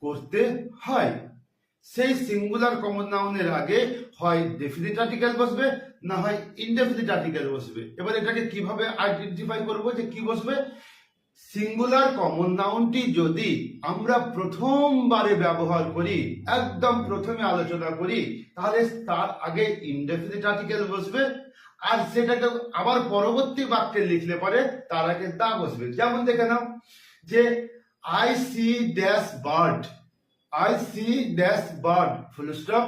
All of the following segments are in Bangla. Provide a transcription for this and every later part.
করতে হয়। সেই সিঙ্গুলার কমন নাউনের আগে হয় ডেফিনিট আর্টিকেল বসবে, না হয় ইনডেফিনিট আর্টিকেল বসবে। এবার এটাকে কিভাবে আইডেন্টিফাই করব যে কি বসবে? সিঙ্গুলার কমন নাউনটি যদি আমরা প্রথমবারে ব্যবহার করি, একদম প্রথমে আলোচনা করি, তাহলে তার আগে ইনডেফিনিট আর্টিকেল বসবে, আর সেটাকে আবার পরবর্তী বাক্যে লিখলে পরে তার আগে দা বসবে। যেমন দেখে নাও যে I see dash bird, I see dash bird full stop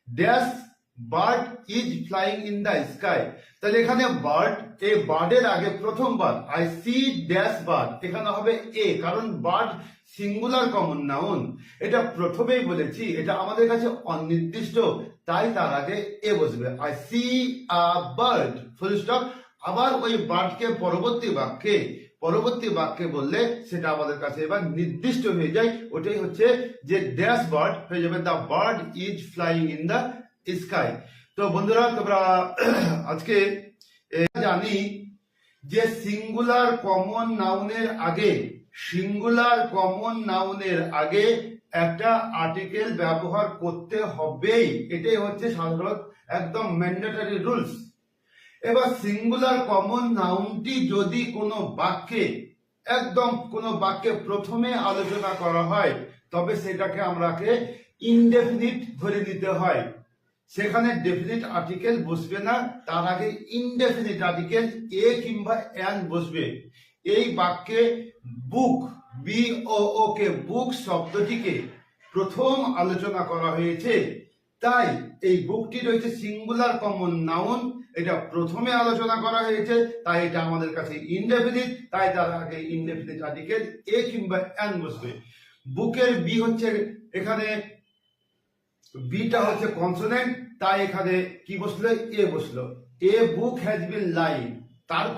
dash bird is flying in the sky। তাহলে এখানে বার্ড, এই বার্ডের আগে প্রথমবার I see dash bird, এখানে হবে এ, কারণ বার্ড সিঙ্গুলার কমন নাউন, এটা প্রথমেই বলেছি, এটা আমাদের কাছে অনির্দিষ্ট, তাই তার আগে এ বসবে। I see a bird full stop। আবার ওই বার্ডকে পরবর্তী বাক্যে বললে সেটা আমাদের কাছে এবার নির্দিষ্ট হয়ে যায়, ওটাই হচ্ছে যে ড্যাশ বার্ড হয়ে যাবে the bird is flying in the sky. তো বন্ধুরা, তোমরা আজকে জানি যে সিঙ্গুলার কমন নাউনের আগে একটা আর্টিকেল ব্যবহার করতে হবেই, এটাই হচ্ছে সাধারণ একদম ম্যান্ডেটরি রুলস। এবার সিঙ্গুলার কমন নাউনটি যদি কোনো বাক্যে প্রথমে আলোচনা করা হয়, তবে সেটাকে আমরাকে ইনডেফিনিট ধরে নিতে হয়। সেখানে ডেফিনিট আর্টিকেল বসবে না, তার আগে ইনডেফিনিট আর্টিকেল এ কিংবা অ্যান বসবে। এই বাক্যে বুক, বুক শব্দটিকে প্রথম আলোচনা করা হয়েছে, তাই এই বুকটি রয়েছে সিঙ্গুলার কমন নাউন, এটা প্রথমে আলোচনা করা হয়েছে, তাই এটা আমাদের কাছে ইনডেফিনিট, তাই তার আগে ইনডেফিনিট আর্টিকেল এ কিংবা অ্যান বসবে। বুকের বি হচ্ছে, এখানে বিটা হচ্ছে কনসোনেন্ট, তাই এখানে কি বসলো? এ বসলো। এ বুক হ্যাজ বিন লাইং। তারপর